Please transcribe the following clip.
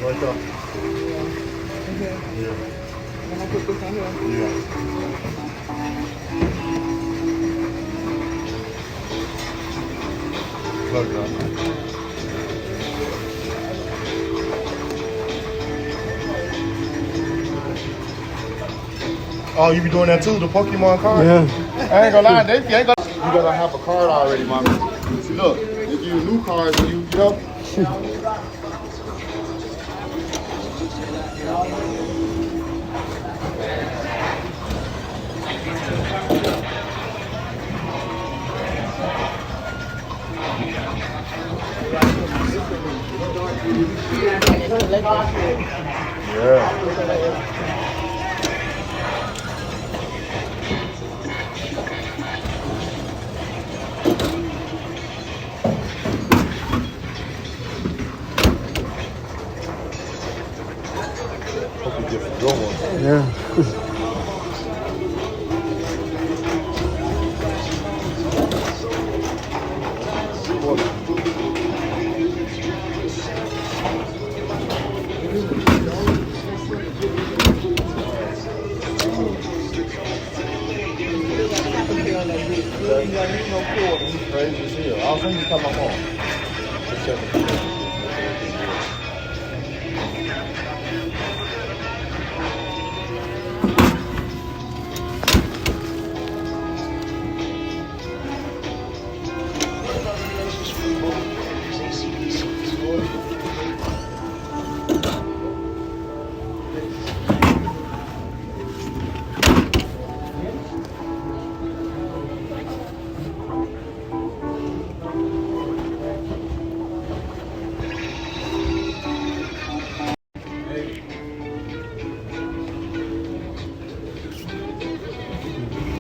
Right there. Okay. Yeah. And I put this on here. Yeah. Plug it up. Oh, you be doing that too, the Pokemon card? Yeah. I ain't gonna lie, they ain't gonna. You gotta have a card already, mommy. See, look, they give you new cards when you know. Yeah. Hope you get some good ones. Yeah. Crazy as hell. I was thinking you talking about mom.